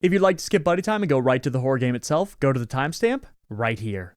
If you'd like to skip buddy time and go right to the horror game itself, go to the timestamp right here.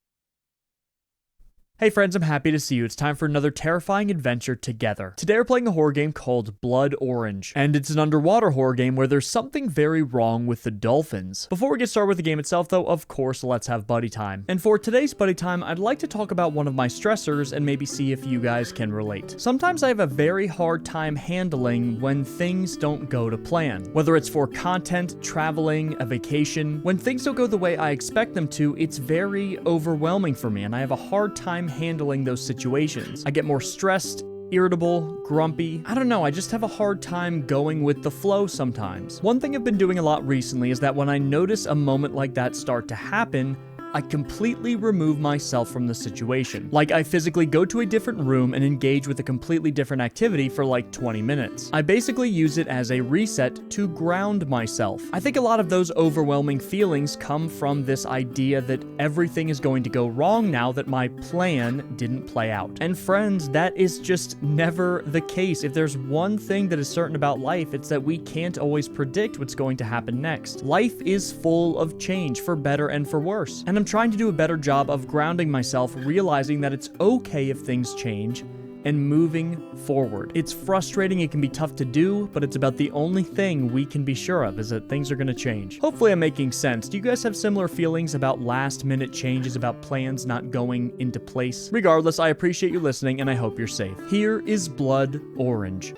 Hey friends, I'm happy to see you. It's time for another terrifying adventure together. Today we're playing a horror game called Blood Orange, and it's an underwater horror game where there's something very wrong with the dolphins. Before we get started with the game itself though, of course, let's have buddy time. And for today's buddy time, I'd like to talk about one of my stressors and maybe see if you guys can relate. Sometimes I have a very hard time handling when things don't go to plan. Whether it's for content, traveling, a vacation, when things don't go the way I expect them to, it's very overwhelming for me and I have a hard time handling those situations. I get more stressed, irritable, grumpy. I don't know, I just have a hard time going with the flow sometimes. One thing I've been doing a lot recently is that when I notice a moment like that start to happen, I completely remove myself from the situation. Like I physically go to a different room and engage with a completely different activity for like 20 minutes. I basically use it as a reset to ground myself. I think a lot of those overwhelming feelings come from this idea that everything is going to go wrong now that my plan didn't play out. And friends, that is just never the case. If there's one thing that is certain about life, it's that we can't always predict what's going to happen next. Life is full of change, for better and for worse. And I'm trying to do a better job of grounding myself, realizing that it's okay if things change, and moving forward. It's frustrating, it can be tough to do, but it's about the only thing we can be sure of is that things are gonna change. Hopefully I'm making sense. Do you guys have similar feelings about last minute changes, about plans not going into place? Regardless, I appreciate you listening and I hope you're safe. Here is Blood Orange.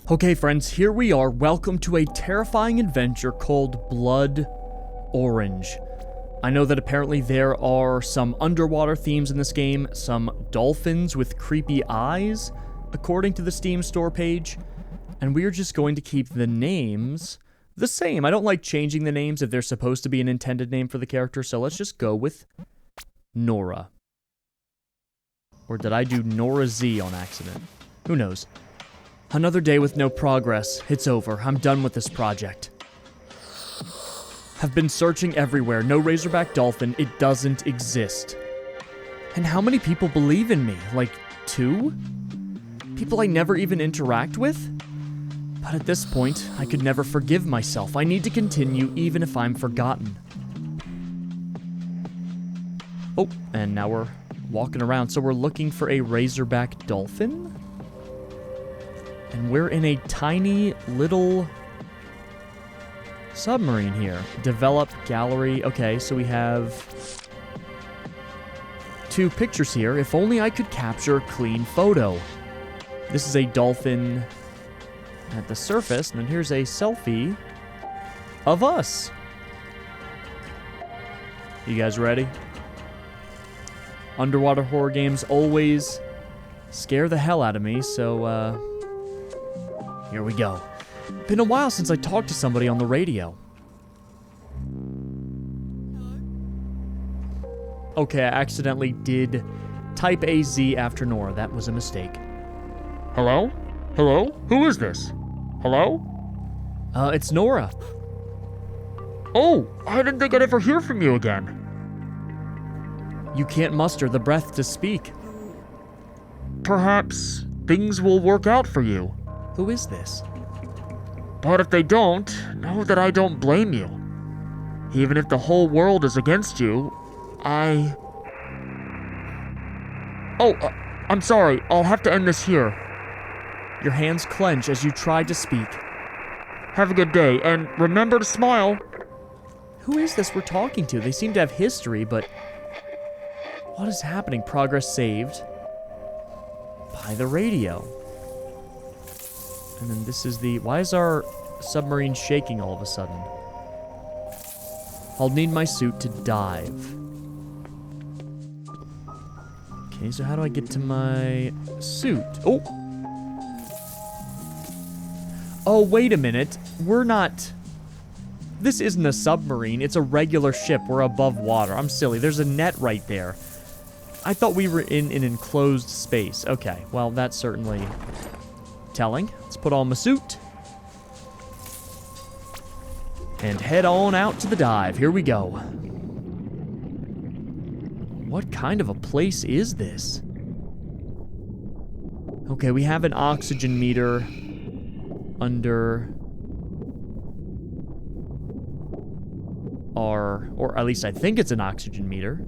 Okay friends, here we are. Welcome to a terrifying adventure called Blood Orange. I know that apparently there are some underwater themes in this game, some dolphins with creepy eyes, according to the Steam store page, and we're just going to keep the names the same. I don't like changing the names if they're supposed to be an intended name for the character, so let's just go with Nora. Or did I do Nora Z on accident? Who knows? Another day with no progress. It's over. I'm done with this project. Have been searching everywhere. No razorback dolphin. It doesn't exist. And how many people believe in me? Like 2? People I never even interact with? But at this point, I could never forgive myself. I need to continue even if I'm forgotten. Oh, and now we're walking around. So we're looking for a razorback dolphin? And we're in a tiny little submarine here. Develop gallery. Okay, so we have 2 pictures here. If only I could capture a clean photo. This is a dolphin at the surface, and then here's a selfie of us. You guys ready? Underwater horror games always scare the hell out of me, so here we go. Been a while since I talked to somebody on the radio. Okay, I accidentally did type AZ after Nora. That was a mistake. Hello? Hello? Who is this? Hello? It's Nora. Oh, I didn't think I'd ever hear from you again. You can't muster the breath to speak. Perhaps things will work out for you. Who is this? But if they don't, know that I don't blame you. Even if the whole world is against you, I'm sorry. I'll have to end this here. Your hands clench as you try to speak. Have a good day, and remember to smile. Who is this we're talking to? They seem to have history, but what is happening? Progress saved by the radio. And then this is the... Why is our submarine shaking all of a sudden? I'll need my suit to dive. Okay, so how do I get to my suit? Oh! Oh, wait a minute. We're not... This isn't a submarine. It's a regular ship. We're above water. I'm silly. There's a net right there. I thought we were in an enclosed space. Okay, well, that's certainly... telling. Let's put on my suit. And head on out to the dive. Here we go. What kind of a place is this? Okay, we have an oxygen meter under our, or at least I think it's an oxygen meter,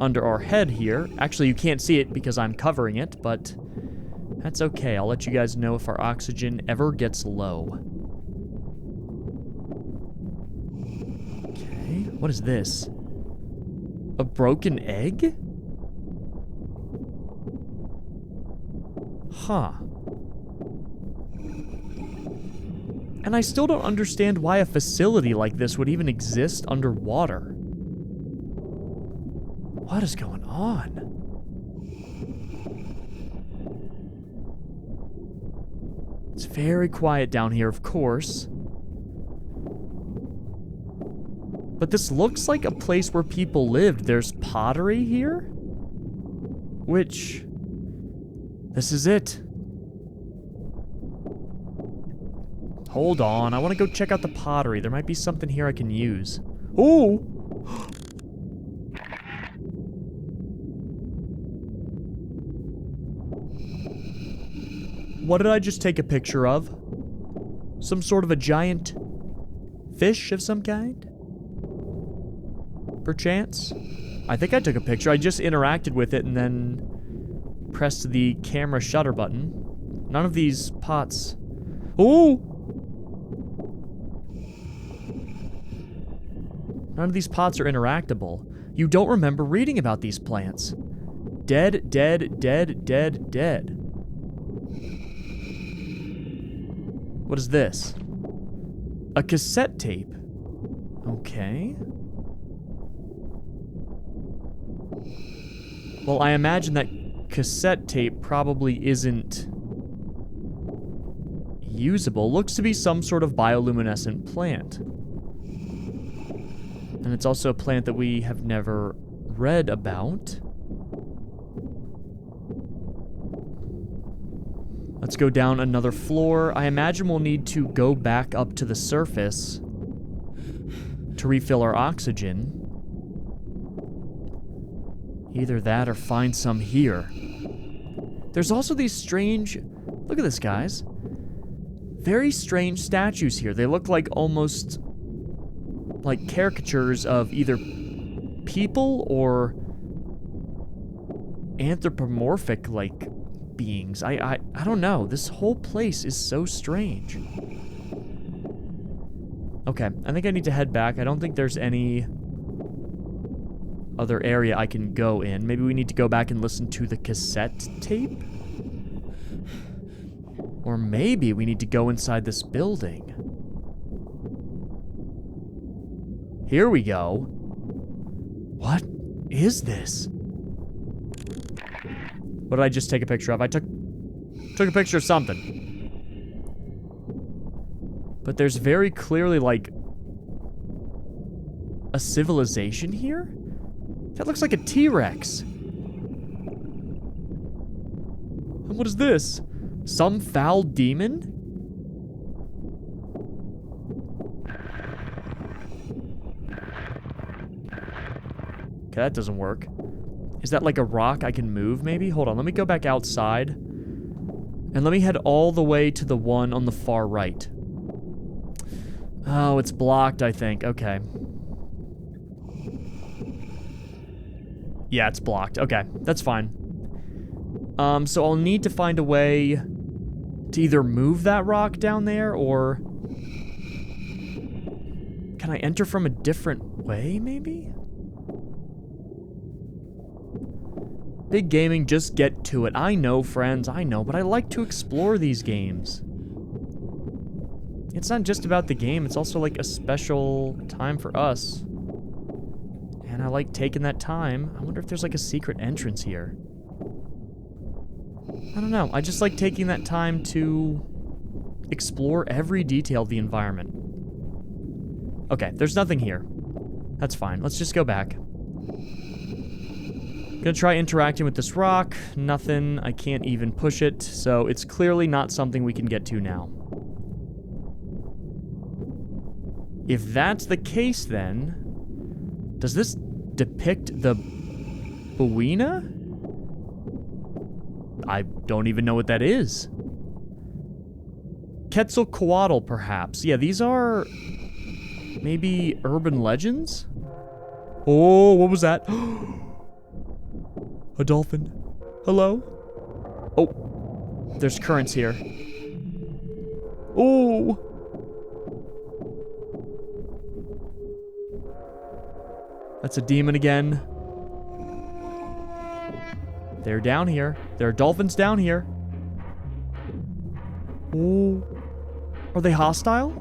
under our head here. Actually, you can't see it because I'm covering it, but that's okay. I'll let you guys know if our oxygen ever gets low. Okay, what is this? A broken egg? Huh. And I still don't understand why a facility like this would even exist underwater. What is going on? It's very quiet down here, of course. But this looks like a place where people lived. There's pottery here? Which... this is it. Hold on, I want to go check out the pottery. There might be something here I can use. Ooh! What did I just take a picture of? Some sort of a giant fish of some kind? Perchance? I think I took a picture. I just interacted with it and then pressed the camera shutter button. None of these pots... Ooh! None of these pots are interactable. You don't remember reading about these plants. Dead, dead, dead, dead, dead. What is this? A cassette tape. Okay. Well, I imagine that cassette tape probably isn't usable. Looks to be some sort of bioluminescent plant. And it's also a plant that we have never read about. Let's go down another floor. I imagine we'll need to go back up to the surface to refill our oxygen. Either that or find some here. There's also these strange... look at this, guys. Very strange statues here. They look like almost... like caricatures of either people or anthropomorphic, like, beings. I don't know. This whole place is so strange. Okay, I think I need to head back. I don't think there's any other area I can go in. Maybe we need to go back and listen to the cassette tape? Or maybe we need to go inside this building. Here we go. What is this? What did I just take a picture of? I took a picture of something. But there's very clearly, like, a civilization here? That looks like a T-Rex. And what is this? Some foul demon? Okay, that doesn't work. Is that like a rock I can move, maybe? Hold on, let me go back outside. And let me head all the way to the one on the far right. Oh, it's blocked, I think. Okay. Yeah, it's blocked. Okay, that's fine. So I'll need to find a way to either move that rock down there, or... can I enter from a different way, maybe? Big Gaming, just get to it. I know, friends, I know, but I like to explore these games. It's not just about the game, it's also like a special time for us. And I like taking that time. I wonder if there's like a secret entrance here. I don't know, I just like taking that time to explore every detail of the environment. Okay, there's nothing here. That's fine, let's just go back. Gonna try interacting with this rock. Nothing. I can't even push it, so it's clearly not something we can get to now. If that's the case, then... does this depict the Buena? I don't even know what that is. Quetzalcoatl, perhaps. Yeah, these are maybe urban legends? Oh, what was that? A dolphin. Hello? Oh, there's currents here. Oh! That's a demon again. They're down here. There are dolphins down here. Oh. Are they hostile?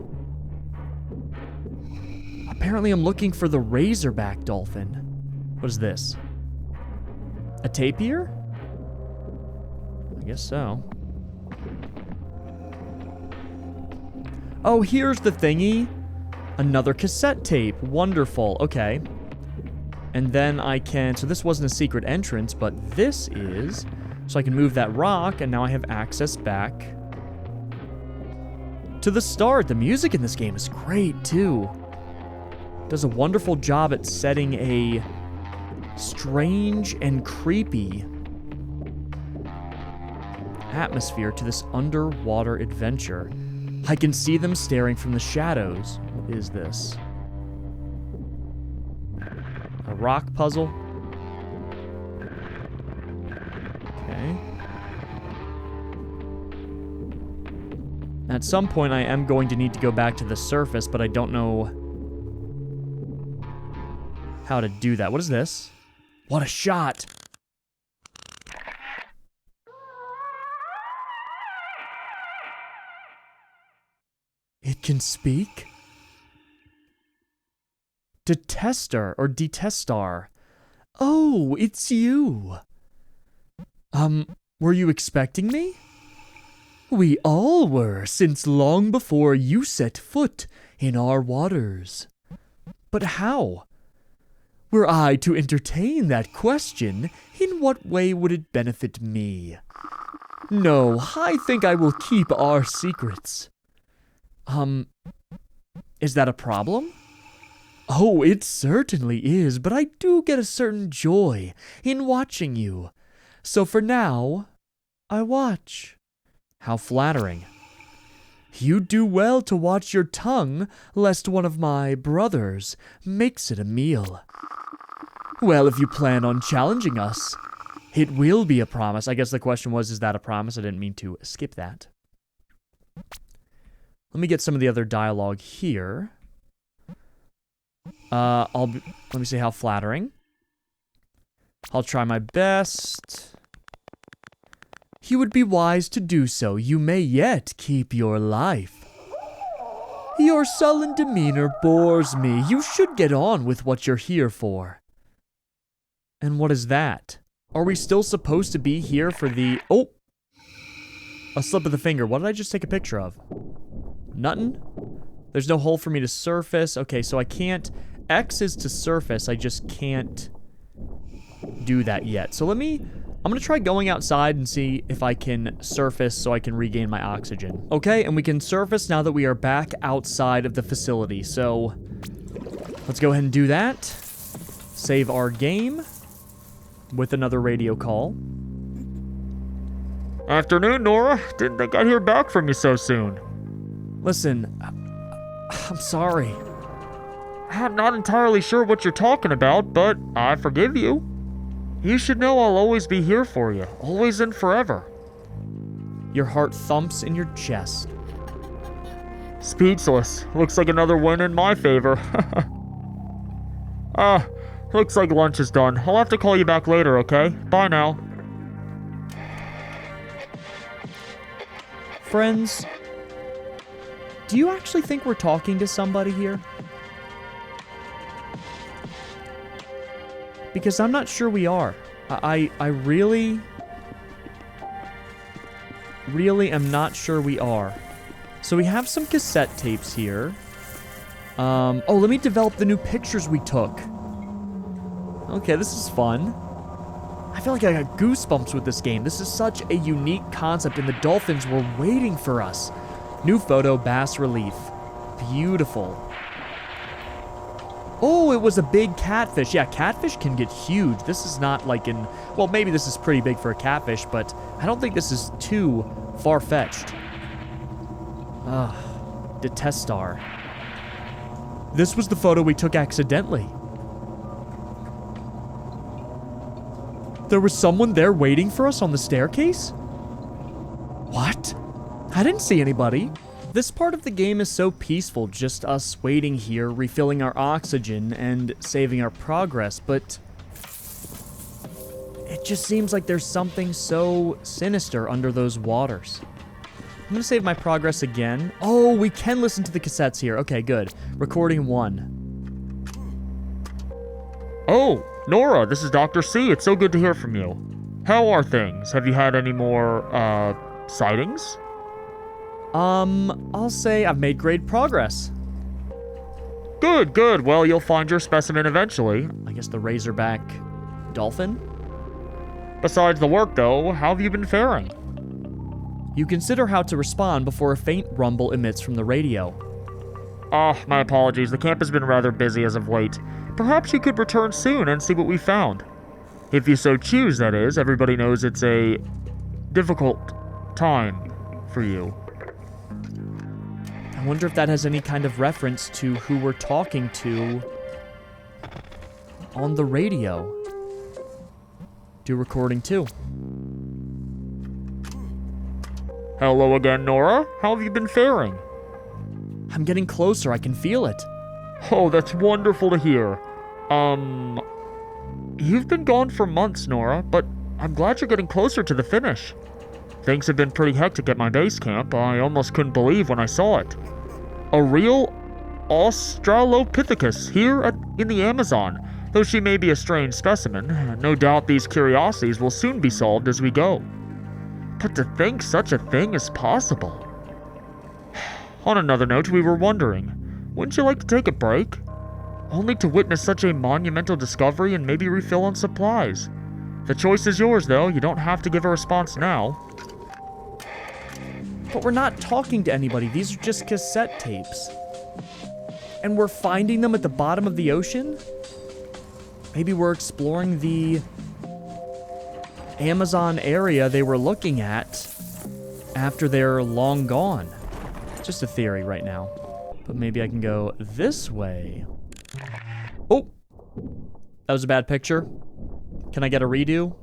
Apparently I'm looking for the razorback dolphin. What is this? A tapir? I guess so. Oh, here's the thingy. Another cassette tape. Wonderful. Okay. And then I can... So this wasn't a secret entrance, but this is. So I can move that rock, and now I have access back to the start. The music in this game is great, too. Does a wonderful job at setting a strange and creepy atmosphere to this underwater adventure. I can see them staring from the shadows. What is this? A rock puzzle? Okay. At some point, I am going to need to go back to the surface, but I don't know how to do that. What is this? What a shot! It can speak? Detester, or detestar. Oh, it's you. Were you expecting me? We all were, since long before you set foot in our waters. But how? Were I to entertain that question, in what way would it benefit me? No, I think I will keep our secrets. Is that a problem? Oh, it certainly is, but I do get a certain joy in watching you. So for now, I watch. How flattering. You do well to watch your tongue, lest one of my brothers makes it a meal. Well, if you plan on challenging us, it will be a promise. I guess the question was, is that a promise? I didn't mean to skip that. Let me get some of the other dialogue here. Let me say how flattering. I'll try my best. You would be wise to do so. You may yet keep your life. Your sullen demeanor bores me. You should get on with what you're here for. And what is that? Are we still supposed to be here for the... Oh! A slip of the finger. What did I just take a picture of? Nothing? There's no hole for me to surface. Okay, so I can't... X is to surface. I just can't do that yet. So I'm going to try going outside and see if I can surface so I can regain my oxygen. Okay, and we can surface now that we are back outside of the facility. So let's go ahead and do that. Save our game with another radio call. Afternoon, Nora. Didn't think I'd hear back from you so soon. Listen, I'm sorry. I'm not entirely sure what you're talking about, but I forgive you. You should know I'll always be here for you, always and forever. Your heart thumps in your chest. Speechless. Looks like another win in my favor. Looks like lunch is done. I'll have to call you back later, okay? Bye now. Friends, do you actually think we're talking to somebody here? Because I'm not sure we are. I really am not sure we are. So we have some cassette tapes here. Oh, let me develop the new pictures we took. Okay, this is fun. I feel like I got goosebumps with this game. This is such a unique concept, and the dolphins were waiting for us. New photo, bas relief. Beautiful. Oh, it was a big catfish. Yeah, catfish can get huge. This is not like in... Well, maybe this is pretty big for a catfish, but I don't think this is too far-fetched. Ugh. Detestar. This was the photo we took accidentally. There was someone there waiting for us on the staircase? What? I didn't see anybody. This part of the game is so peaceful, just us waiting here, refilling our oxygen, and saving our progress, but it just seems like there's something so sinister under those waters. I'm gonna save my progress again. Oh, we can listen to the cassettes here. Okay, good. Recording 1. Oh, Nora, this is Dr. C. It's so good to hear from you. How are things? Have you had any more, sightings? I'll say I've made great progress. Good, good. Well, you'll find your specimen eventually. I guess the razorback dolphin? Besides the work, though, how have you been faring? You consider how to respond before a faint rumble emits from the radio. My apologies. The camp has been rather busy as of late. Perhaps you could return soon and see what we found. If you so choose, that is. Everybody knows it's a difficult time for you. I wonder if that has any kind of reference to who we're talking to on the radio. Do recording 2. Hello again, Nora. How have you been faring? I'm getting closer. I can feel it. Oh, that's wonderful to hear. You've been gone for months, Nora, but I'm glad you're getting closer to the finish. Things have been pretty hectic at my base camp. I almost couldn't believe when I saw it. A real Australopithecus here in the Amazon. Though she may be a strange specimen, no doubt these curiosities will soon be solved as we go. But to think such a thing is possible. On another note, we were wondering, wouldn't you like to take a break? Only to witness such a monumental discovery and maybe refill on supplies. The choice is yours, though. You don't have to give a response now. But we're not talking to anybody. These are just cassette tapes. And we're finding them at the bottom of the ocean? Maybe we're exploring the Amazon area they were looking at after they're long gone. Just a theory right now. But maybe I can go this way. Oh! That was a bad picture. Can I get a redo?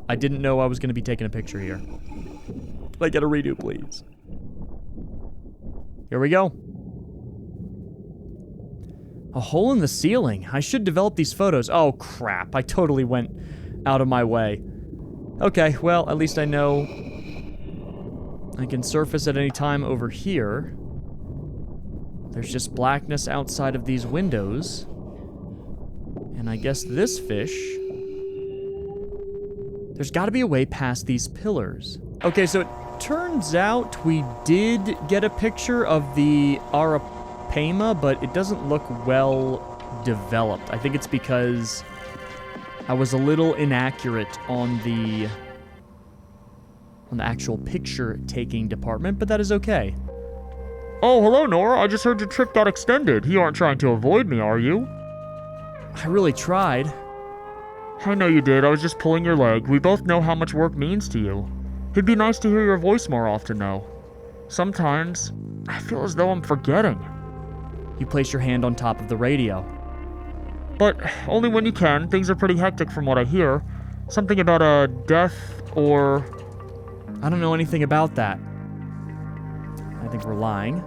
I didn't know I was going to be taking a picture here. Can I get a redo, please? Here we go. A hole in the ceiling. I should develop these photos. Oh, crap. I totally went out of my way. Okay, well, at least I know I can surface at any time over here. There's just blackness outside of these windows. And I guess this fish... There's got to be a way past these pillars. Okay, so it turns out we did get a picture of the Arapaima, but it doesn't look well developed. I think it's because I was a little inaccurate on the actual picture-taking department, but that is okay. Oh, hello, Nora. I just heard your trip got extended. You aren't trying to avoid me, are you? I really tried. I know you did. I was just pulling your leg. We both know how much work means to you. It'd be nice to hear your voice more often, though. Sometimes, I feel as though I'm forgetting. You place your hand on top of the radio. But only when you can. Things are pretty hectic from what I hear. Something about a death or... I don't know anything about that. I think we're lying.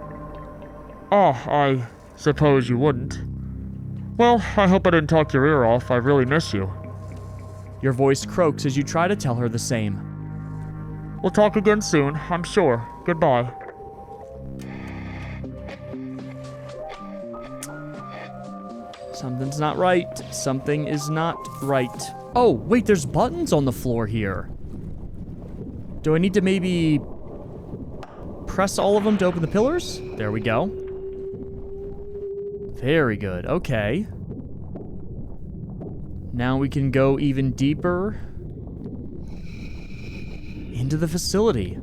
Oh, I suppose you wouldn't. Well, I hope I didn't talk your ear off. I really miss you. Your voice croaks as you try to tell her the same. We'll talk again soon, I'm sure. Goodbye. Something's not right. Something is not right. Oh, wait, there's buttons on the floor here. Do I need to maybe press all of them to open the pillars? There we go. Very good. Okay. Now we can go even deeper into the facility.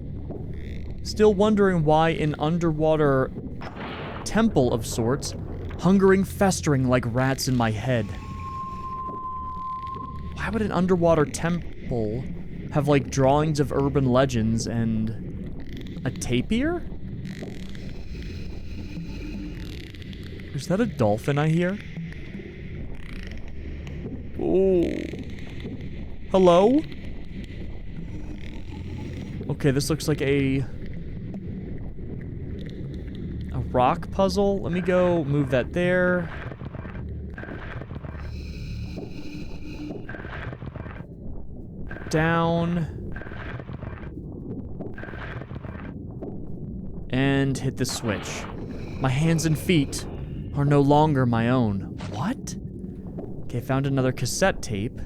Still wondering why an underwater temple of sorts hungering, festering like rats in my head. Why would an underwater temple have, like, drawings of urban legends and a tapir? Is that a dolphin I hear? Oh. Hello? Okay, this looks like a rock puzzle. Let me go move that there. Down. And hit the switch. My hands and feet are no longer my own. What? Okay, found another cassette tape.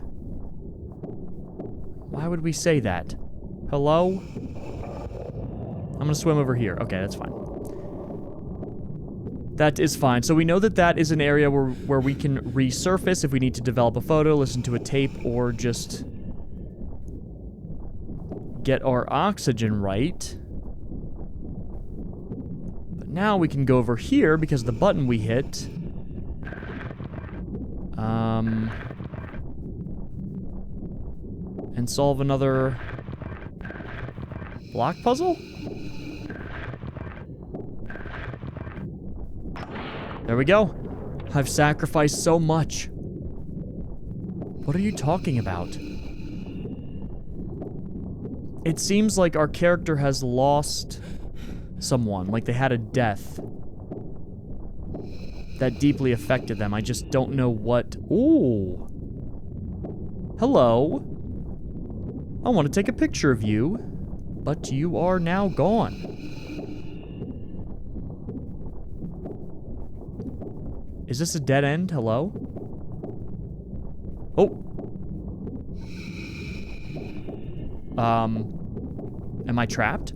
Why would we say that? Hello? I'm gonna swim over here. Okay, that's fine. That is fine. So we know that that is an area where we can resurface if we need to develop a photo, listen to a tape, or just get our oxygen right. But now we can go over here because the button we hit. And solve another block puzzle? There we go. I've sacrificed so much. What are you talking about? It seems like our character has lost someone, like they had a death that deeply affected them. I just don't know what. Ooh. Hello. I want to take a picture of you, but you are now gone. Is this a dead end? Hello? Oh. Am I trapped?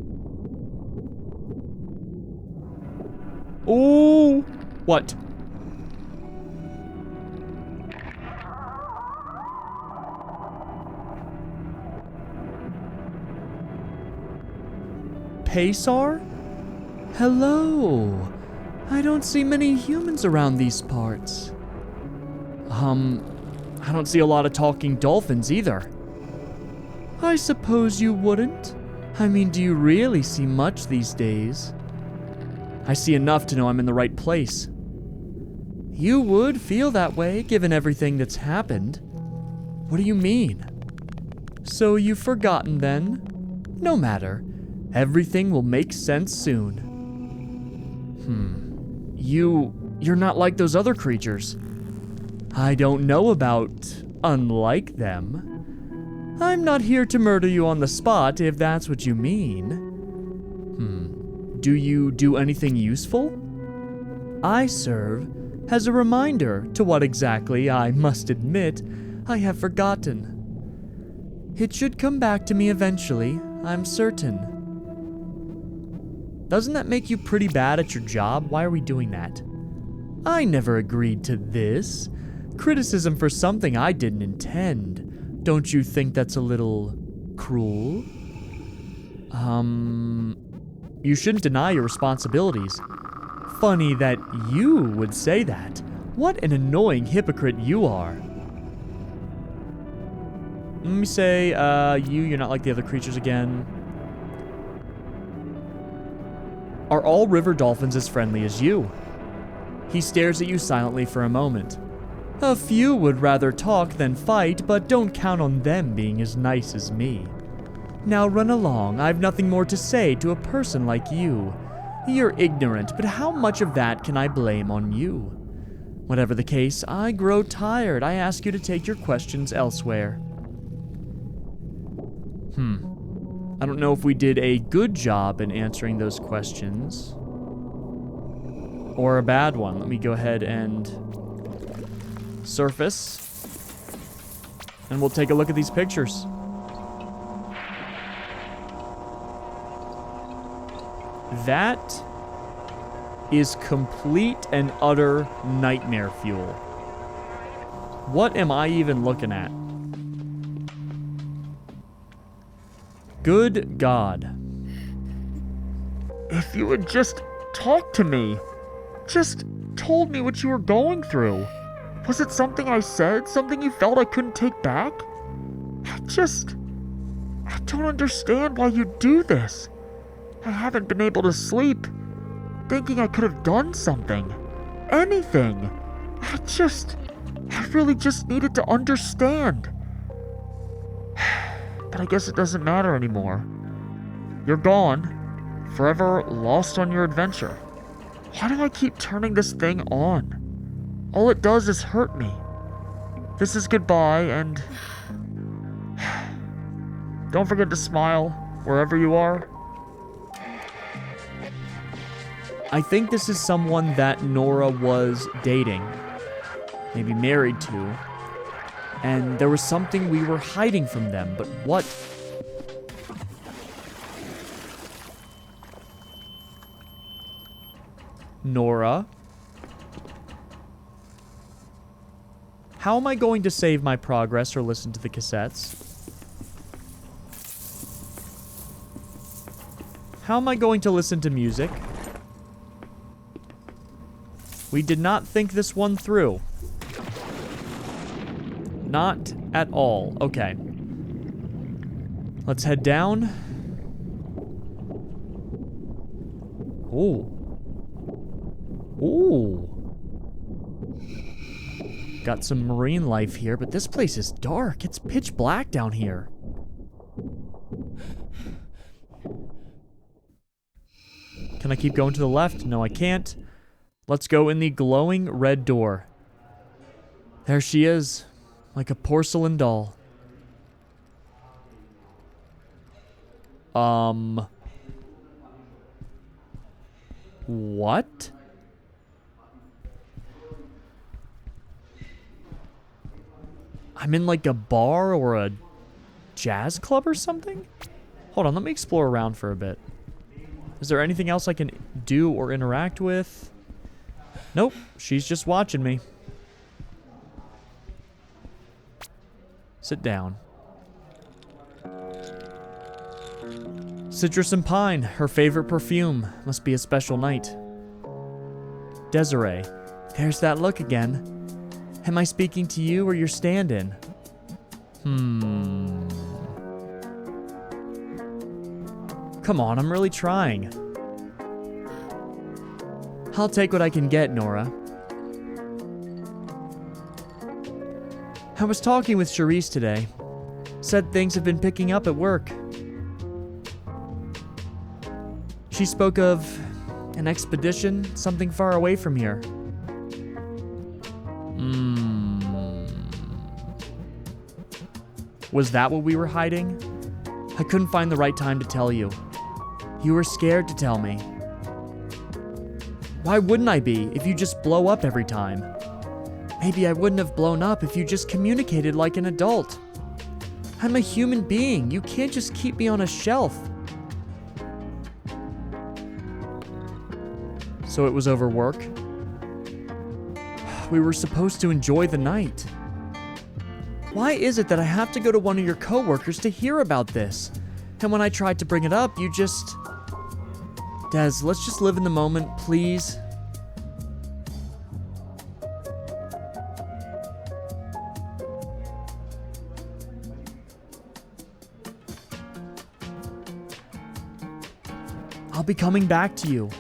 Oh! What? Paysar? Hello. I don't see many humans around these parts. I don't see a lot of talking dolphins either. I suppose you wouldn't. I mean, do you really see much these days? I see enough to know I'm in the right place. You would feel that way, given everything that's happened. What do you mean? So you've forgotten then? No matter. Everything will make sense soon. You're not like those other creatures. I don't know about unlike them. I'm not here to murder you on the spot, if that's what you mean. Do you do anything useful? I serve as a reminder to what exactly, I must admit, I have forgotten. It should come back to me eventually, I'm certain. Doesn't that make you pretty bad at your job? Why are we doing that? I never agreed to this. Criticism for something I didn't intend. Don't you think that's a little cruel? You shouldn't deny your responsibilities. Funny that you would say that. What an annoying hypocrite you are. Let me say, you're not like the other creatures again. Are all river dolphins as friendly as you? He stares at you silently for a moment. A few would rather talk than fight, but don't count on them being as nice as me. Now run along, I've nothing more to say to a person like you. You're ignorant, but how much of that can I blame on you? Whatever the case, I grow tired. I ask you to take your questions elsewhere. I don't know if we did a good job in answering those questions. Or a bad one. Let me go ahead and surface. And we'll take a look at these pictures. That is complete and utter nightmare fuel. What am I even looking at? Good God. If you would just talk to me. Just told me what you were going through. Was it something I said? Something you felt I couldn't take back? I don't understand why you do this. I haven't been able to sleep, thinking I could have done something. Anything. I really just needed to understand. But I guess it doesn't matter anymore. You're gone, forever lost on your adventure. Why do I keep turning this thing on? All it does is hurt me. This is goodbye, and don't forget to smile wherever you are. I think this is someone that Nora was dating, maybe married to, and there was something we were hiding from them, but what? Nora? How am I going to save my progress or listen to the cassettes? How am I going to listen to music? We did not think this one through. Not at all. Okay. Let's head down. Ooh. Ooh. Got some marine life here, but this place is dark. It's pitch black down here. Can I keep going to the left? No, I can't. Let's go in the glowing red door. There she is, like a porcelain doll. What? I'm in like a bar or a jazz club or something? Hold on, let me explore around for a bit. Is there anything else I can do or interact with? Nope, she's just watching me. Sit down. Citrus and pine, her favorite perfume. Must be a special night. Desiree, there's that look again. Am I speaking to you or your stand-in? Come on, I'm really trying. I'll take what I can get, Nora. I was talking with Charisse today. Said things have been picking up at work. She spoke of an expedition, something far away from here. Was that what we were hiding? I couldn't find the right time to tell you. You were scared to tell me. Why wouldn't I be if you just blow up every time? Maybe I wouldn't have blown up if you just communicated like an adult. I'm a human being. You can't just keep me on a shelf. So it was over work? We were supposed to enjoy the night. Why is it that I have to go to one of your coworkers to hear about this? And when I tried to bring it up, you just... Des, let's just live in the moment, please. I'll be coming back to you.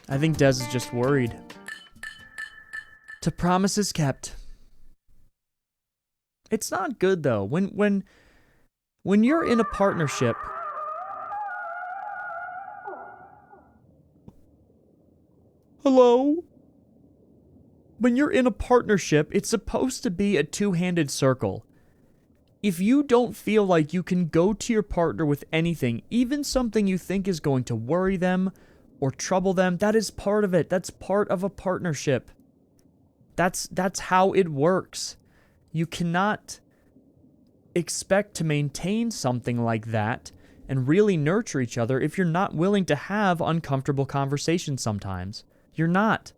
I think Des is just worried. To promises kept. It's not good though. When you're in a partnership. Hello? When you're in a partnership, it's supposed to be a two-handed circle. If you don't feel like you can go to your partner with anything, even something you think is going to worry them or trouble them, that is part of it. That's part of a partnership. That's how it works. You cannot expect to maintain something like that and really nurture each other if you're not willing to have uncomfortable conversations sometimes. You're not.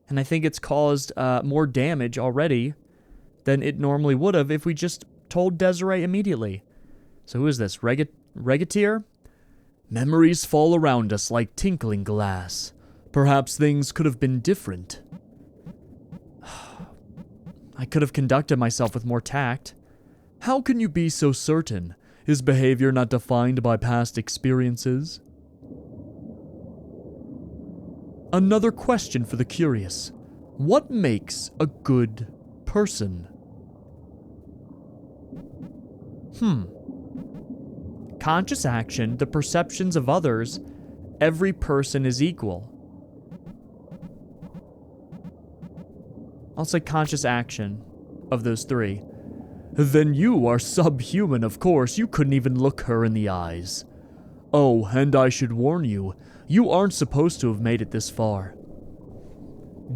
And I think it's caused more damage already than it normally would have if we just told Desiree immediately. So who is this? Regateer? Memories fall around us like tinkling glass. Perhaps things could have been different. I could have conducted myself with more tact. How can you be so certain? Is behavior not defined by past experiences? Another question for the curious. What makes a good person? Conscious action, the perceptions of others, every person is equal. I'll say conscious action of those three. Then you are subhuman, of course. You couldn't even look her in the eyes. Oh, and I should warn you, you aren't supposed to have made it this far.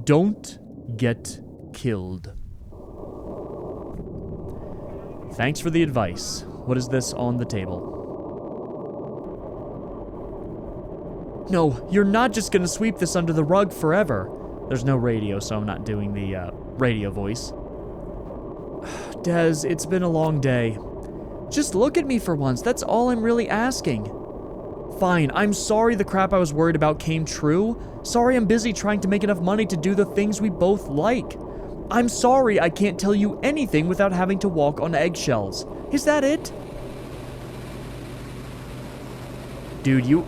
Don't get killed. Thanks for the advice. What is this on the table? No, you're not just gonna sweep this under the rug forever. There's no radio, so I'm not doing the radio voice. Des, it's been a long day. Just look at me for once, that's all I'm really asking. Fine, I'm sorry the crap I was worried about came true. Sorry I'm busy trying to make enough money to do the things we both like. I'm sorry I can't tell you anything without having to walk on eggshells. Is that it? Dude, you...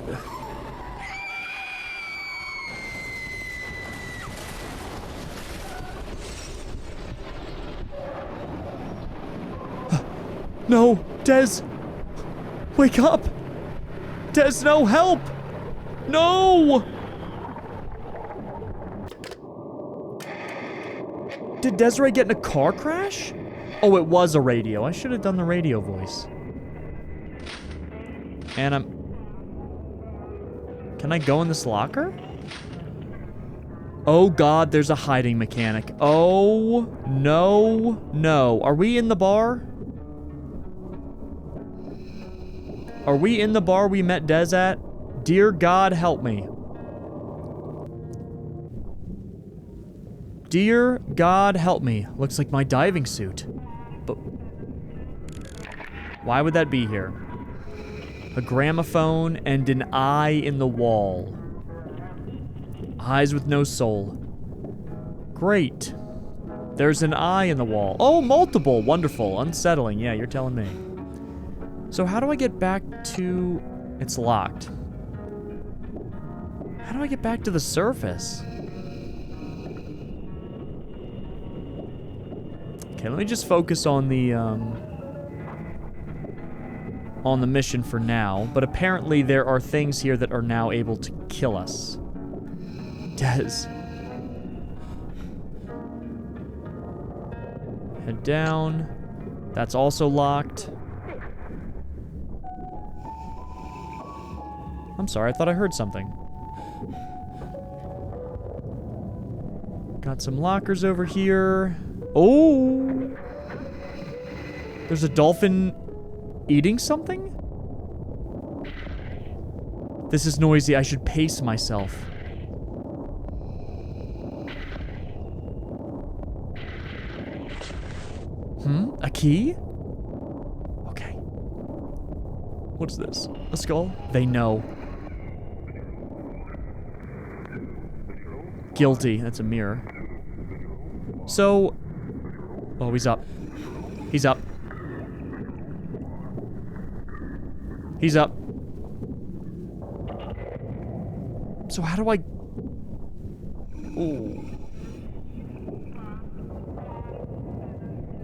No, Des! Wake up! Des, no, help! No! Did Desiree get in a car crash? Oh, it was a radio. I should have done the radio voice. And Can I go in this locker? Oh god, there's a hiding mechanic. Oh, no. Are we in the bar? Are we in the bar we met Des at? Dear God, help me. Dear God, help me. Looks like my diving suit. But why would that be here? A gramophone and an eye in the wall. Eyes with no soul. Great. There's an eye in the wall. Oh, multiple. Wonderful. Unsettling. Yeah, you're telling me. So how do I get back to... It's locked. How do I get back to the surface? Okay, let me just focus on the mission for now. But apparently there are things here that are now able to kill us. Des. Head down. That's also locked. I'm sorry, I thought I heard something. Got some lockers over here. Oh! There's a dolphin eating something? This is noisy. I should pace myself. A key? Okay. What's this? A skull? They know. Guilty. That's a mirror. So... Oh, he's up. He's up. He's up. So how do I... Ooh.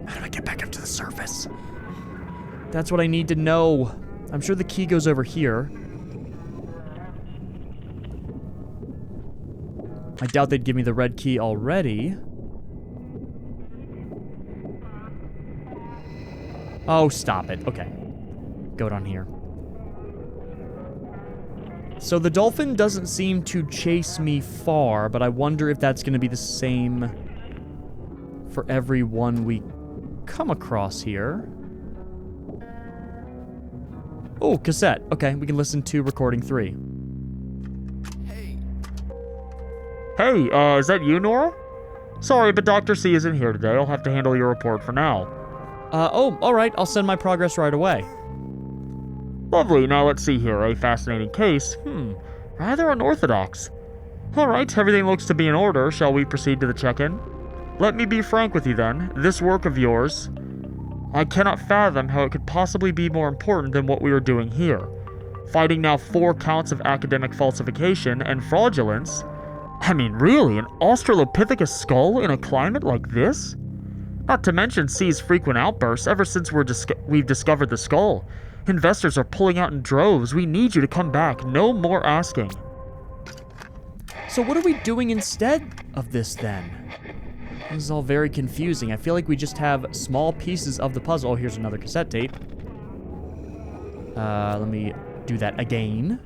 How do I get back up to the surface? That's what I need to know. I'm sure the key goes over here. I doubt they'd give me the red key already. Oh, stop it. Okay. Go down here. So the dolphin doesn't seem to chase me far, but I wonder if that's going to be the same for everyone we come across here. Oh, cassette. Okay, we can listen to recording 3. Hey, is that you, Nora? Sorry, but Dr. C isn't here today. I'll have to handle your report for now. Oh, alright. I'll send my progress right away. Lovely, now let's see here. A fascinating case. Rather unorthodox. Alright, everything looks to be in order. Shall we proceed to the check-in? Let me be frank with you then. This work of yours, I cannot fathom how it could possibly be more important than what we are doing here. Fighting now 4 counts of academic falsification and fraudulence. I mean, really, an Australopithecus skull in a climate like this? Not to mention C's frequent outbursts ever since we've discovered the skull. Investors are pulling out in droves. We need you to come back. No more asking. So what are we doing instead of this then? This is all very confusing. I feel like we just have small pieces of the puzzle. Oh, here's another cassette tape. Let me do that again.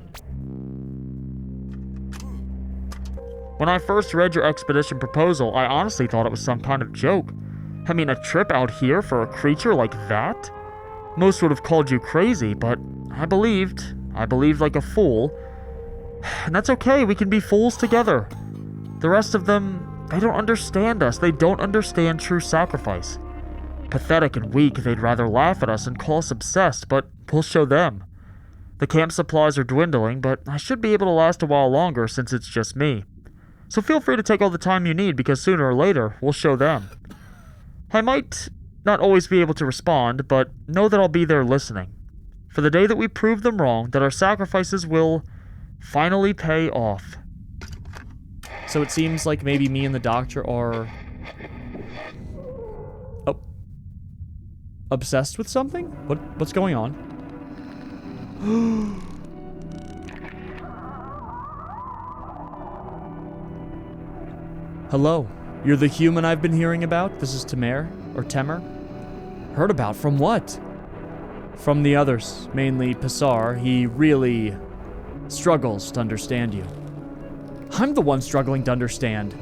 When I first read your expedition proposal, I honestly thought it was some kind of joke. I mean, a trip out here for a creature like that? Most would have called you crazy, but I believed. I believed like a fool. And that's okay, we can be fools together. The rest of them, they don't understand us. They don't understand true sacrifice. Pathetic and weak, they'd rather laugh at us and call us obsessed, but we'll show them. The camp supplies are dwindling, but I should be able to last a while longer since it's just me. So feel free to take all the time you need, because sooner or later, we'll show them. I might not always be able to respond, but know that I'll be there listening. For the day that we prove them wrong, that our sacrifices will finally pay off. So it seems like maybe me and the doctor are... oh. Obsessed with something? What's going on? Hello. You're the human I've been hearing about? This is Temer? Or Temer? Heard about? From what? From the others. Mainly Pissar. He really struggles to understand you. I'm the one struggling to understand.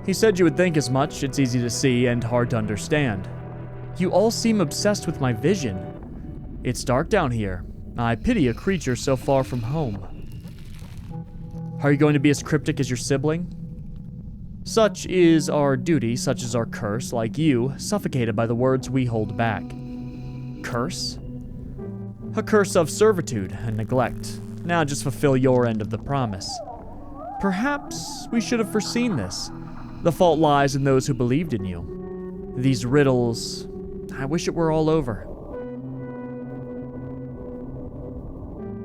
He said you would think as much. It's easy to see and hard to understand. You all seem obsessed with my vision. It's dark down here. I pity a creature so far from home. Are you going to be as cryptic as your sibling? Such is our duty, such is our curse, like you, suffocated by the words we hold back. Curse? A curse of servitude and neglect. Now just fulfill your end of the promise. Perhaps we should have foreseen this. The fault lies in those who believed in you. These riddles, I wish it were all over.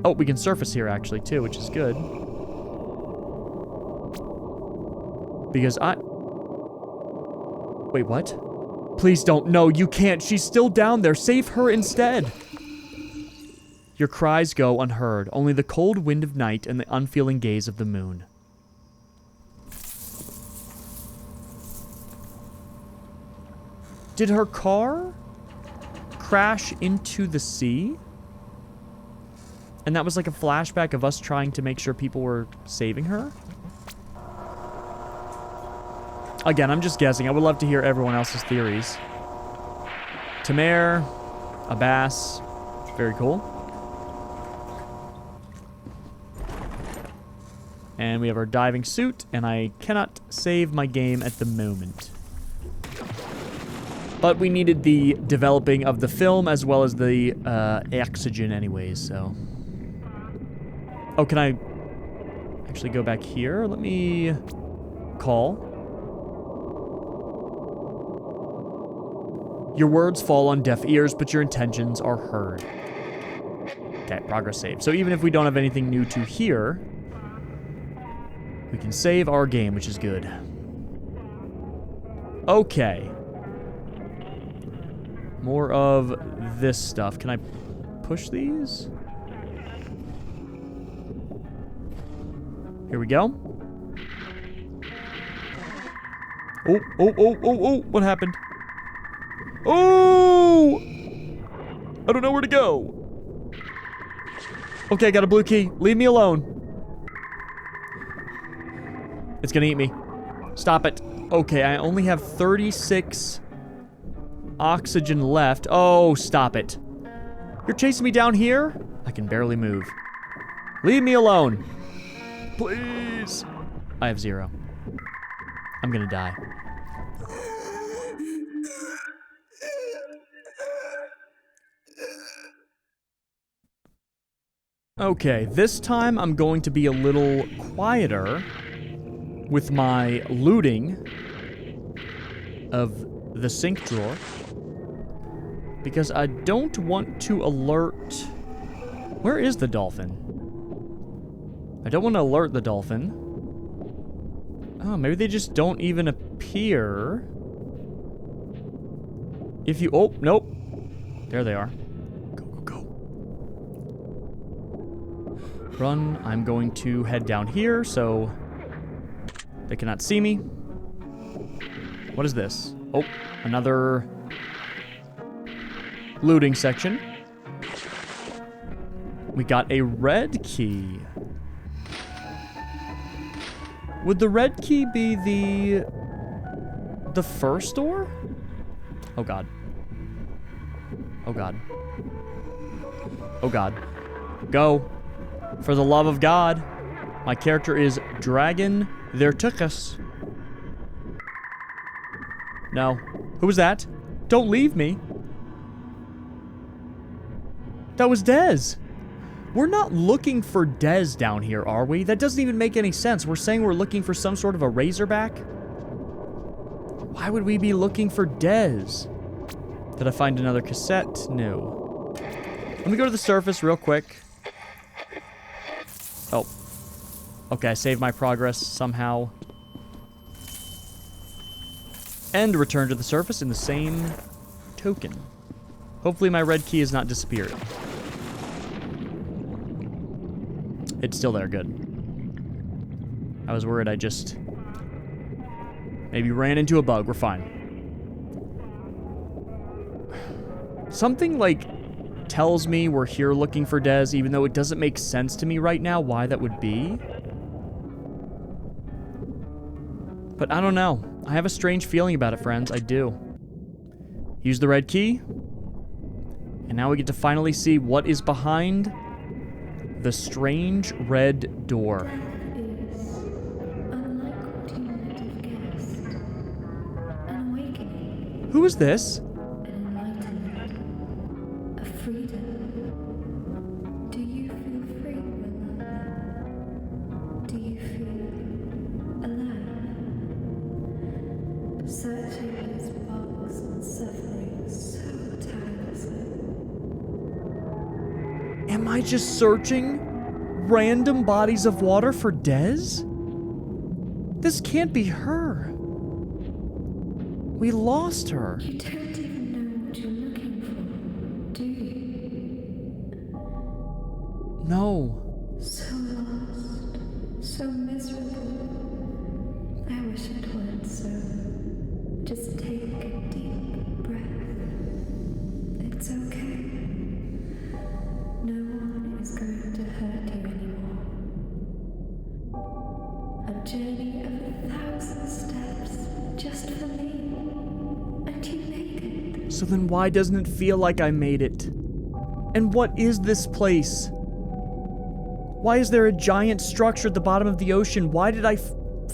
Oh, we can surface here actually too, which is good. Because wait, what? Please don't. No, you can't. She's still down there. Save her instead. Your cries go unheard. Only the cold wind of night and the unfeeling gaze of the moon. Did her car crash into the sea? And that was like a flashback of us trying to make sure people were saving her? Again, I'm just guessing. I would love to hear everyone else's theories. Temer, Abbas, very cool. And we have our diving suit, and I cannot save my game at the moment. But we needed the developing of the film as well as the oxygen anyways, so... Oh, can I actually go back here? Let me call. Your words fall on deaf ears, but your intentions are heard. Okay, progress saved. So even if we don't have anything new to hear, we can save our game, which is good. Okay. More of this stuff. Can I push these? Here we go. Oh, what happened? Oh! I don't know where to go. Okay, I got a blue key. Leave me alone. It's gonna eat me. Stop it. Okay, I only have 36 oxygen left. Oh, stop it. You're chasing me down here? I can barely move. Leave me alone. Please. I have 0. I'm gonna die. Okay, this time I'm going to be a little quieter with my looting of the sink drawer, because I don't want to alert... Where is the dolphin? I don't want to alert the dolphin. Oh, maybe they just don't even appear. If you... Oh, nope. There they are. Go, go, go. Run. I'm going to head down here so they cannot see me. What is this? Oh, another looting section. We got a red key. Would the red key be the first door? Oh god. Oh god. Oh god. Go. For the love of God. My character is Dragon There Took Us. No. Who was that? Don't leave me. That was Dez. We're not looking for Dez down here, are we? That doesn't even make any sense. We're saying we're looking for some sort of a Razorback? Why would we be looking for Dez? Did I find another cassette? No. Let me go to the surface real quick. Oh. Okay, I saved my progress somehow. And return to the surface in the same token. Hopefully my red key has not disappeared. It's still there, good. I was worried I just maybe ran into a bug. We're fine. Something, like, tells me we're here looking for Dez, even though it doesn't make sense to me right now why that would be. But I don't know. I have a strange feeling about it, friends. I do. Use the red key. And now we get to finally see what is behind the strange red door. Who is this? An enlightenment, a freedom. Do you feel free, Wilmington? Do you feel alive? Searching these bugs and suffering so tirelessly. Am I just searching random bodies of water for Dez? This can't be her. We lost her. You don't even know what you're looking for, do you? No. So lost, so miserable. I wish it weren't so. Just take a deep breath. It's okay. No one is going to hurt you anymore. A journey of 1,000 steps just for me. And you made it. So then why doesn't it feel like I made it? And what is this place? Why is there a giant structure at the bottom of the ocean? Why did I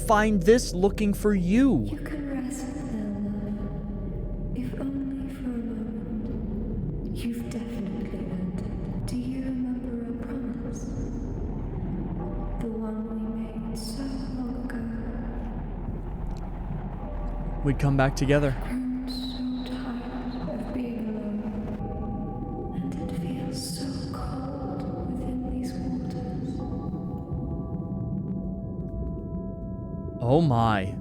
find this looking for you? You can rest there, love. If only for a moment. You've definitely earned it. Do you remember our promise? The one we made so long ago. We'd come back together. I'm so tired of being alone. And it feels so cold within these waters. Oh my.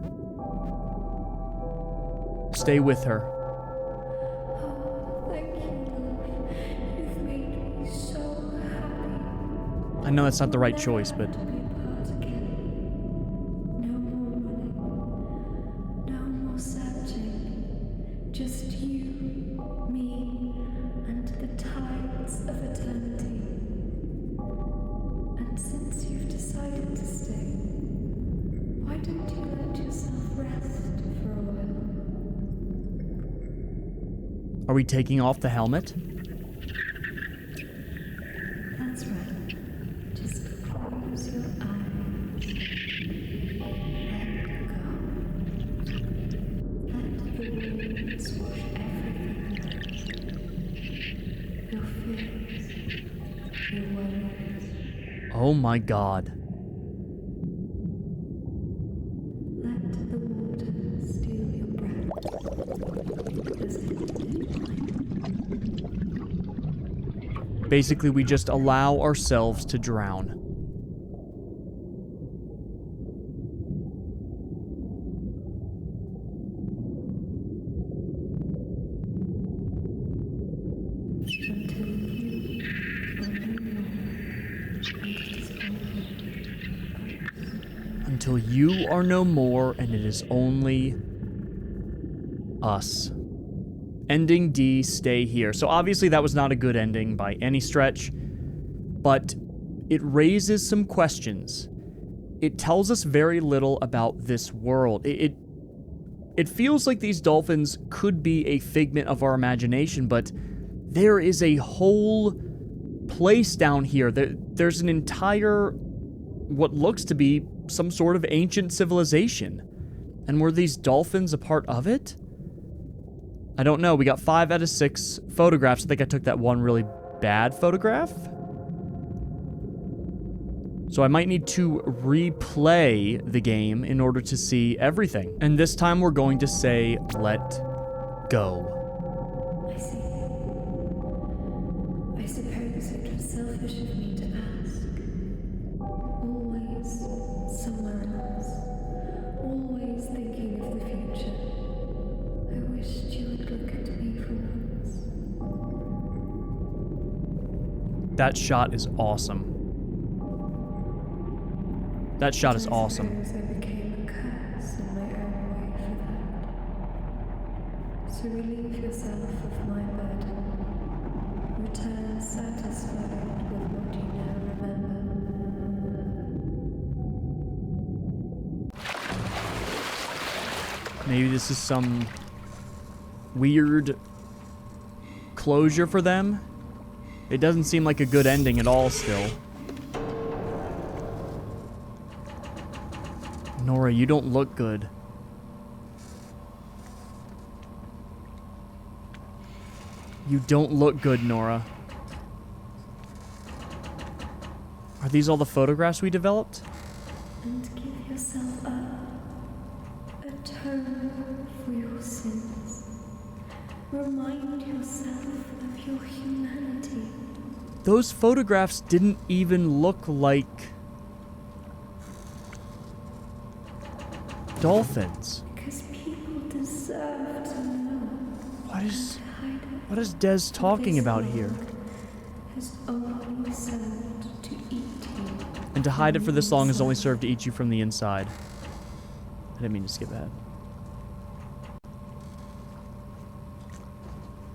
Stay with her. Oh, thank you, love. You've made me so happy. I know that's not the right choice, but To be apart again. No more running. No more searching. Just you, me, and the tides of eternity. And since you've decided to stay, why don't you let yourself rest for a while? are we taking off the helmet? That's right. Just close your eyes. Let go. Let the waves wash everything away. Your fears, your worries, Oh my god. Let the water steal your breath, as it did mine. Basically, we just allow ourselves to drown. Until you are no more, and it is only us. Ending D, stay here. So obviously that was not a good ending by any stretch, but it raises some questions. It tells us very little about this world. It feels like these dolphins could be a figment of our imagination, but there is a whole place down here. There's an entire, what looks to be some sort of ancient civilization. And were these dolphins a part of it? I don't know. We got 5 out of 6 photographs. I think I took that one really bad photograph. So I might need to replay the game in order to see everything. And this time we're going to say, let go. I see. I suppose it was selfish of me to ask. Always somewhere else. Always thinking of the future. I wished you would look at me for once. That shot is awesome. That shot is awesome. I suppose I became a curse in my own way for that. So relieve yourself of my burden. Return satisfied with what you now remember. Maybe this is some weird closure for them. It doesn't seem like a good ending at all still. Nora, you don't look good. You don't look good, Nora. Are these all the photographs we developed? And give yourself up. Atone for your sins. Remind yourself of your humanity. Those photographs didn't even look like dolphins. Because people deserve to know. What is Des talking about here? Has only served to eat you. And to hide it for this long has only served to eat you from the inside. I didn't mean to skip that.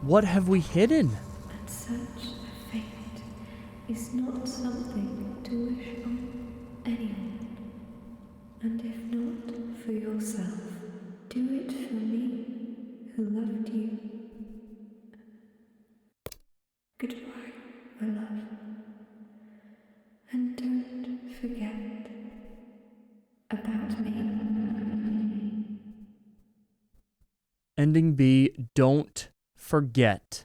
What have we hidden? And such a fate is not something to wish on anyone. And if not for yourself, do it for me, who loved you. Goodbye, my love. And don't forget about me. Ending B, don't forget.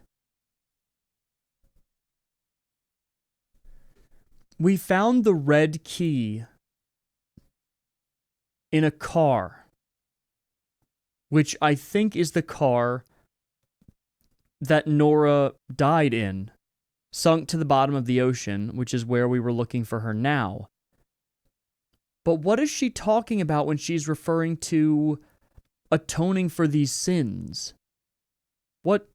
We found the red key in a car, which I think is the car that Nora died in, sunk to the bottom of the ocean, which is where we were looking for her now. But what is she talking about when she's referring to atoning for these sins? What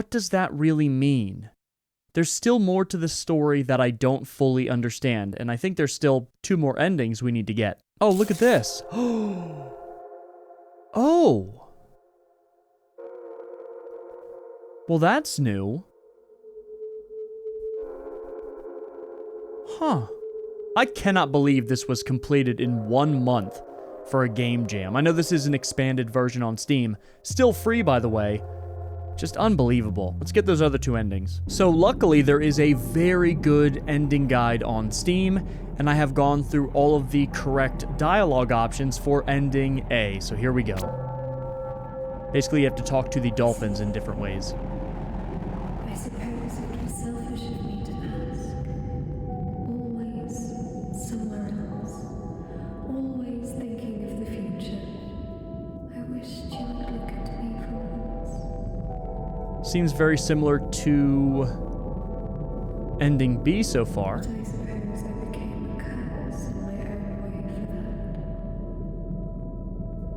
does that really mean? There's still more to the story that I don't fully understand, and I think there's still 2 more endings we need to get. Oh, look at this. Oh. Well, that's new. Huh. I cannot believe this was completed in 1 month for a game jam. I know this is an expanded version on Steam. Still free, by the way. Just unbelievable. Let's get those other 2 endings. So luckily, there is a very good ending guide on Steam, and I have gone through all of the correct dialogue options for ending A. So here we go. Basically, you have to talk to the dolphins in different ways. I suppose it was selfish of me to ask. Always Seems very similar to ending B so far. But I suppose I became a curse in my own way for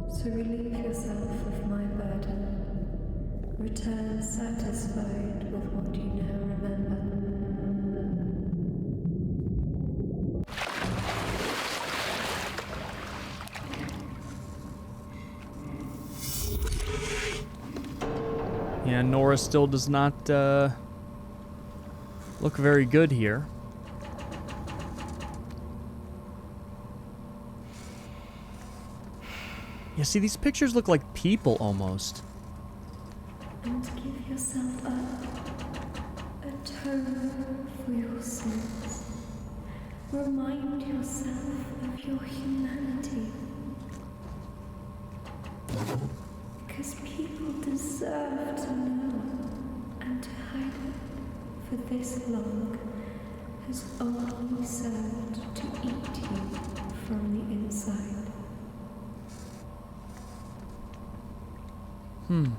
that. So relieve yourself of my burden. Return satisfied with what you now remember. Yeah, Nora still does not look very good here. Yeah, see, these pictures look like people almost. And give yourself up. Atone for your sins. Remind yourself of your humanity. Because people deserve to know, and to hide it for this long has only served to eat you from the inside. And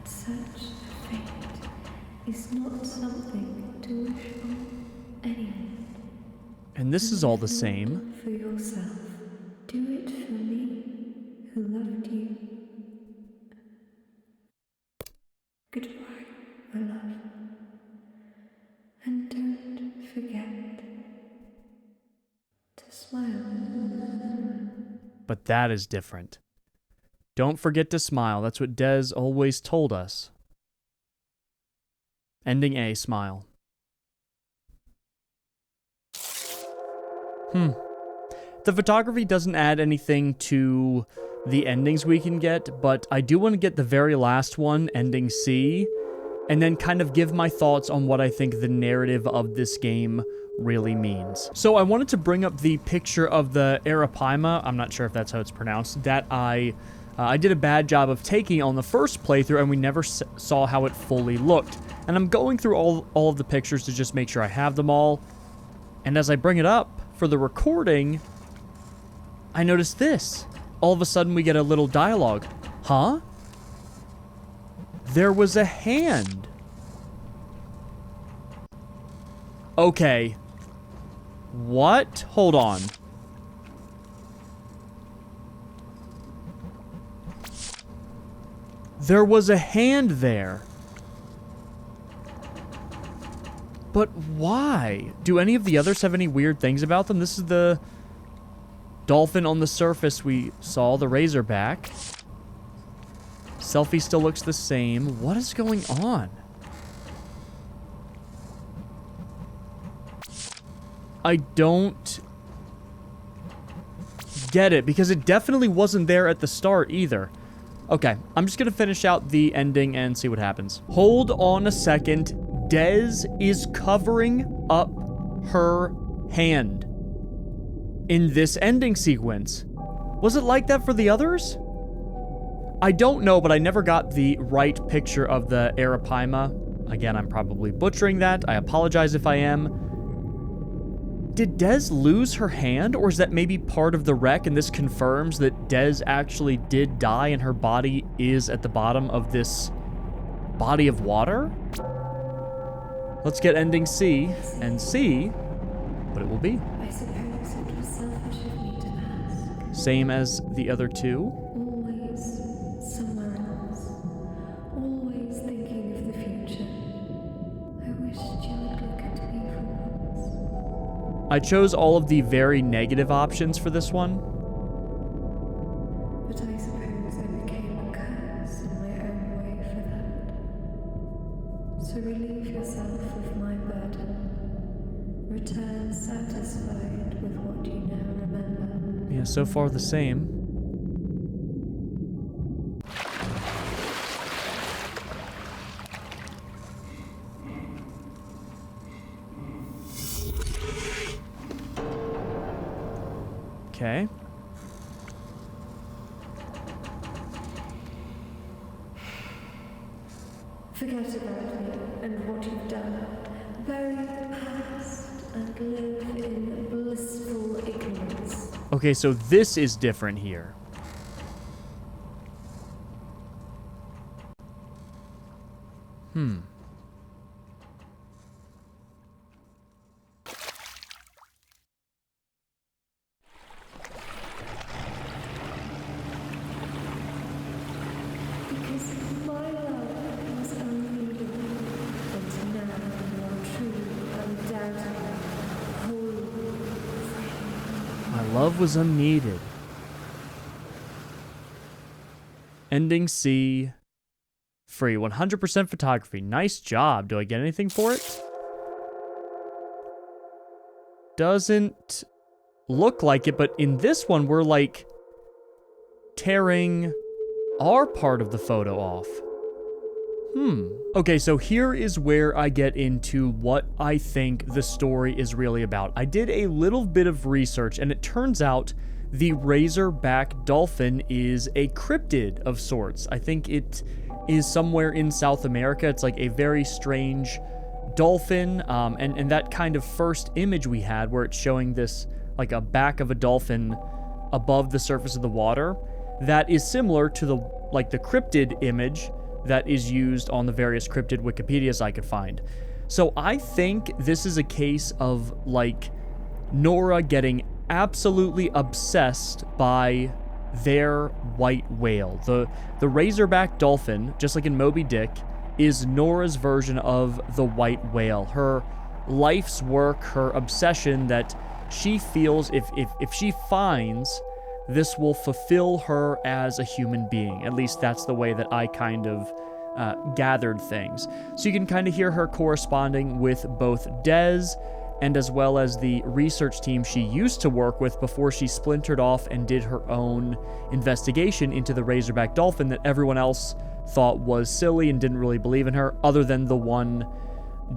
such a fate is not something to wish on anyone. And this is all the same. Not for yourself. Do it for me, who loved you. Goodbye, my love. And don't forget to smile. But that is different. Don't forget to smile. That's what Des always told us. Ending A, smile. The photography doesn't add anything to the endings we can get, but I do want to get the very last one, ending C, and then kind of give my thoughts on what I think the narrative of this game really means. So I wanted to bring up the picture of the Arapaima, I'm not sure if that's how it's pronounced, that I did a bad job of taking on the first playthrough, and we never saw how it fully looked. And I'm going through all of the pictures to just make sure I have them all. And as I bring it up for the recording, I noticed this. All of a sudden we get a little dialogue. Huh? There was a hand. Okay. What? Hold on. There was a hand there. But why? Do any of the others have any weird things about them? This is the dolphin on the surface we saw, the razorback. Selfie still looks the same. What is going on? I don't get it, because it definitely wasn't there at the start either. Okay, I'm just gonna finish out the ending and see what happens. Hold on a second. Des is covering up her hand in this ending sequence. Was it like that for the others? I don't know, but I never got the right picture of the Arapaima. Again, I'm probably butchering that. I apologize if I am. Did Des lose her hand, or is that maybe part of the wreck, and this confirms that Des actually did die and her body is at the bottom of this body of water? Let's get ending C and see what it will be. I suppose it was selfish of me to ask. Same as the other two. Always somewhere else. Always thinking of the future. I wished you would look at me for once. I chose all of the very negative options for this one. But I suppose I became a curse in my own way for that. So relieve yourself of my burden. Return satisfied with what you now remember. Yeah, so far the same. Okay. Forget about me and what you've done. Bury the past and live in blissful ignorance. Okay, so this is different here. Because my love was unneeded, and now you're true, undoubtedly, wholly free. My love was unneeded. Ending C. Free. 100% photography. Nice job. Do I get anything for it? Doesn't look like it, but in this one, we're like tearing our part of the photo off. Okay, so here is where I get into what I think the story is really about. I did a little bit of research, and it turns out the razorback dolphin is a cryptid of sorts. I think it is somewhere in South America. It's like a very strange dolphin, and that kind of first image we had where it's showing this, like a back of a dolphin above the surface of the water, that is similar to the cryptid image that is used on the various cryptid Wikipedias I could find. So I think this is a case of, like, Nora getting absolutely obsessed by their white whale. The razorback dolphin, just like in Moby Dick, is Nora's version of the white whale. Her life's work, her obsession that she feels if she finds, this will fulfill her as a human being. At least that's the way that I kind of gathered things. So you can kind of hear her corresponding with both Des and as well as the research team she used to work with before she splintered off and did her own investigation into the razorback dolphin that everyone else thought was silly and didn't really believe in her, other than the one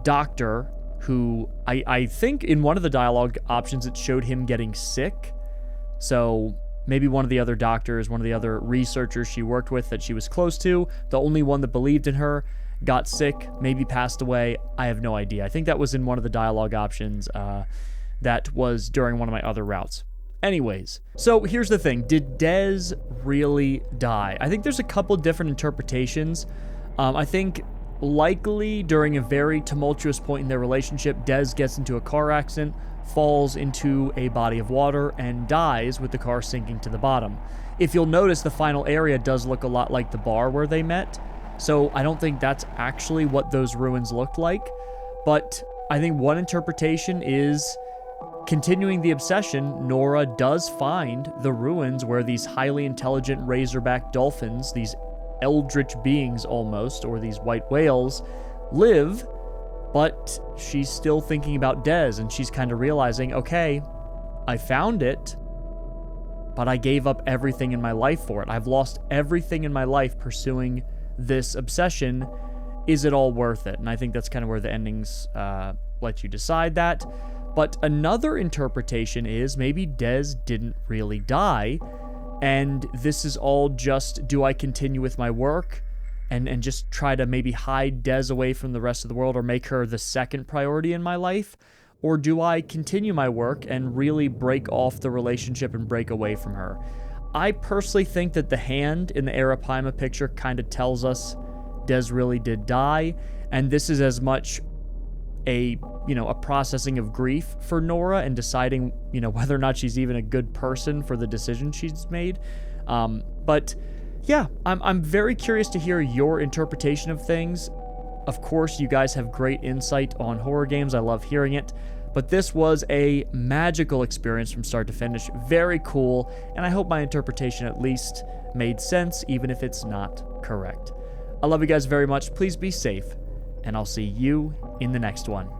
doctor who I think in one of the dialogue options it showed him getting sick. So maybe one of the other doctors, one of the other researchers she worked with that she was close to, the only one that believed in her, got sick, maybe passed away. I have no idea. I think that was in one of the dialogue options that was during one of my other routes. Anyways, so here's the thing. Did Des really die? I think there's a couple different interpretations. I think likely during a very tumultuous point in their relationship, Des gets into a car accident, falls into a body of water, and dies with the car sinking to the bottom. If you'll notice, the final area does look a lot like the bar where they met, so I don't think that's actually what those ruins looked like, but I think one interpretation is, continuing the obsession, Nora does find the ruins where these highly intelligent razorback dolphins, these eldritch beings almost, or these white whales, live, but she's still thinking about Des, and she's kind of realizing, okay, I found it, but I gave up everything in my life for it. I've lost everything in my life pursuing this obsession. Is it all worth it? And I think that's kind of where the endings let you decide that. But another interpretation is maybe Des didn't really die, and this is all just, do I continue with my work and just try to maybe hide Des away from the rest of the world or make her the second priority in my life? Or do I continue my work and really break off the relationship and break away from her? I personally think that the hand in the Arapaima picture kind of tells us Des really did die, and this is as much a processing of grief for Nora and deciding, whether or not she's even a good person for the decision she's made. But yeah, I'm very curious to hear your interpretation of things. Of course, you guys have great insight on horror games. I love hearing it. But this was a magical experience from start to finish. Very cool, and I hope my interpretation at least made sense, even if it's not correct. I love you guys very much. Please be safe, and I'll see you in the next one.